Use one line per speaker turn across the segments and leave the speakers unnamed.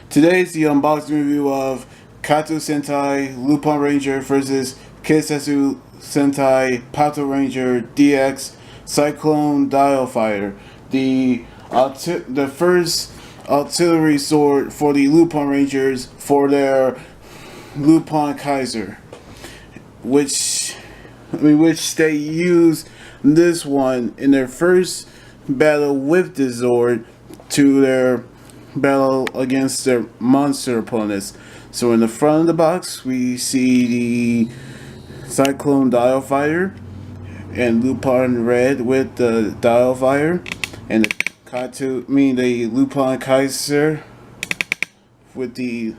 Today is the unboxing review of Kato Sentai Lupinranger versus Keisetsu Sentai Patoranger DX Cyclone Dial Fighter. The first auxiliary sword for the Lupinrangers for their Lupin Kaiser, which they use this one in their first battle with the Zord to their battle against their monster opponents. So in the front of the box we see the Cyclone Dial Fighter and Lupin Red with the Dial Fighter, and the Lupin Kaiser with the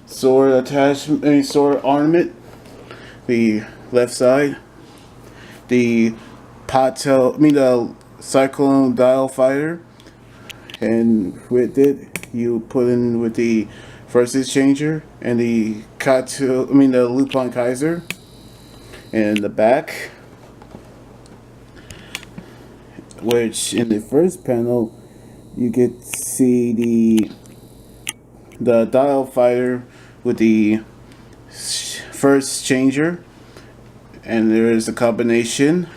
sword attachment, sword ornament, the left side. The the Cyclone Dial Fighter, and with it you put in with the first exchanger and the Lupin Kaiser. And the back, which in the first panel you get to see the Dial Fighter with the first changer, and there is a combination.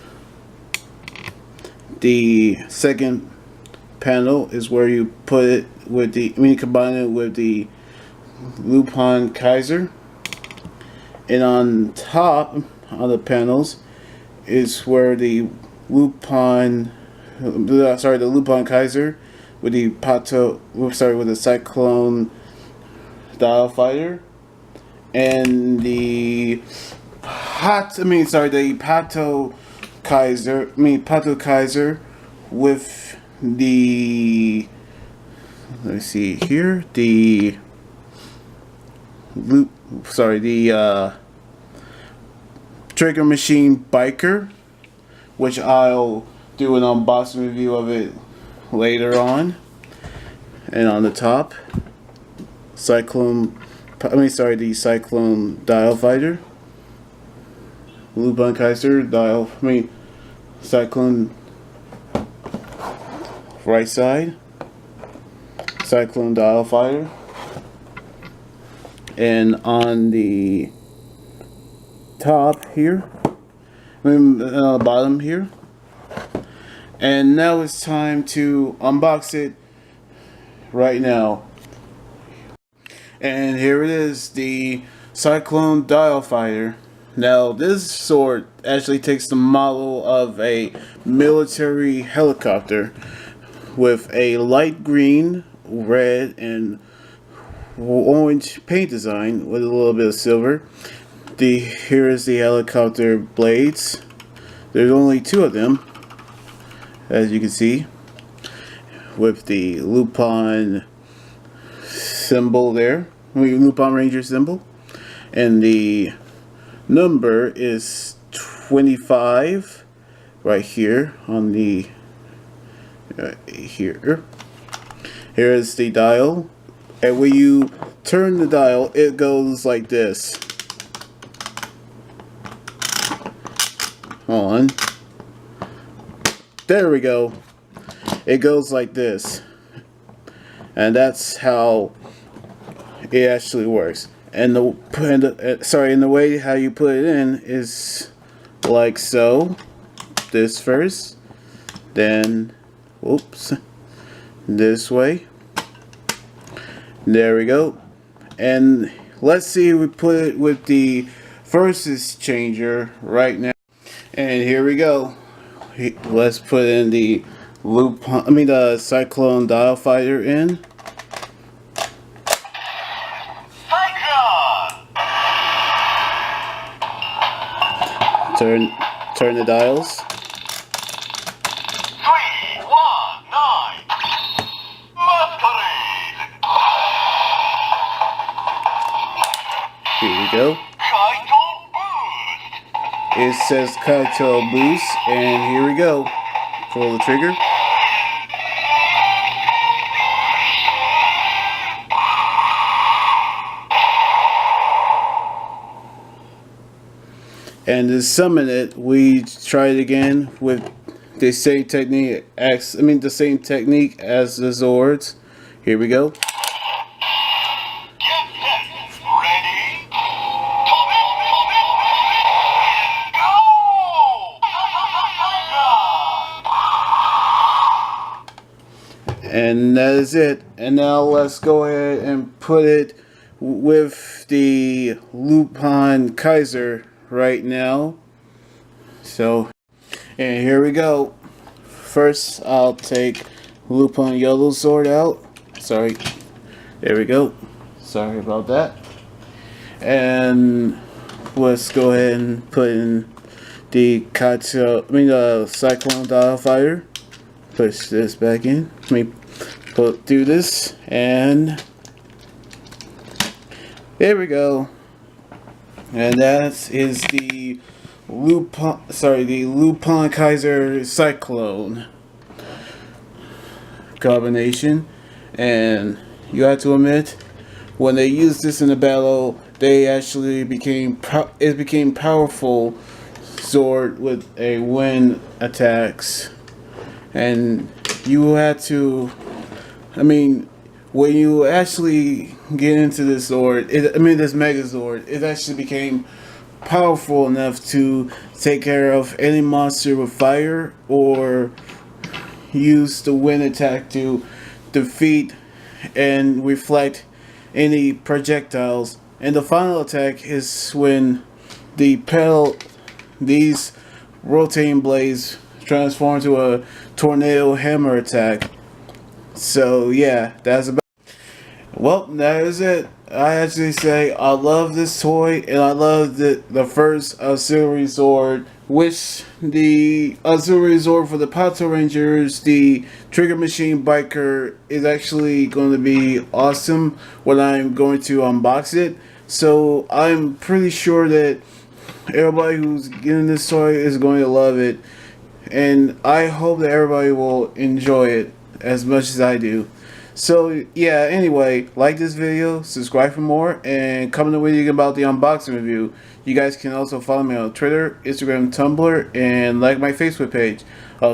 The second panel is where you put it with combine it with the Lupin Kaiser, and on top on the panels is where the Lupin Kaiser with the with the Cyclone Dial Fighter, and the Pato Kaiser with the, let's see here, the Trigger Machine Biker, which I'll do an unboxing review of it later on. And on the top, the Cyclone Dial Fighter, Lupin Kaiser Cyclone right side, Cyclone Dial Fighter, and on the top here, bottom here. And now it's time to unbox it right now. And here it is, the Cyclone Dial Fighter. Now this sword actually takes the model of a military helicopter with a light green, red, and orange paint design with a little bit of silver. Here is the helicopter blades. There's only two of them, as you can see, with the Lupin symbol there, Lupinranger symbol, and the number is 25 right here on the here. Here is the dial, and when you turn the dial, it goes like this. Hold on. There we go. It goes like this, and that's how it actually works. And the way how you put it in is like so. This first, then this way. There we go. And let's see, we put it with the first exchanger right now. And here we go. Let's put in the the Cyclone Dial Fighter in. Turn the dials.
3, 1, 9. Masquerade.
Here we go.
Kaito Boost.
It says Kaito Boost, and here we go. Pull the trigger. And to summon it, we tried again with the same technique as the same technique as the Zords. Here we go. And that is it. And now let's go ahead and put it with the Lupin Kaiser right now. So, and here we go. First, I'll take Lupin Yellow Zord out. Sorry. There we go. Sorry about that. And let's go ahead and put in the Cyclone Dial Fighter. Push this back in. Do this, and there we go. And that is the Lupin Kaiser Cyclone combination. And you have to admit, when they used this in the battle, they actually became powerful Zord with a wind attacks. And you had to, when you actually get into this Zord, this Mega Zord, it actually became powerful enough to take care of any monster with fire, or use the wind attack to defeat and reflect any projectiles. And the final attack is when these rotating blades transform into a tornado hammer attack. So yeah, that's about. Well, that is it. I actually say I love this toy, and I love the first auxiliary Zord, which the auxiliary Zord for the Patorangers, the Trigger Machine Biker, is actually going to be awesome when I'm going to unbox it. So I'm pretty sure that everybody who's getting this toy is going to love it, and I hope that everybody will enjoy it as much as I do. So yeah, anyway, like this video, subscribe for more, and comment with you about the unboxing review. You guys can also follow me on Twitter, Instagram, Tumblr, and like my Facebook page.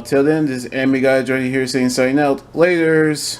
Till then, this is Anime Guy Journey here saying signing out. Laters!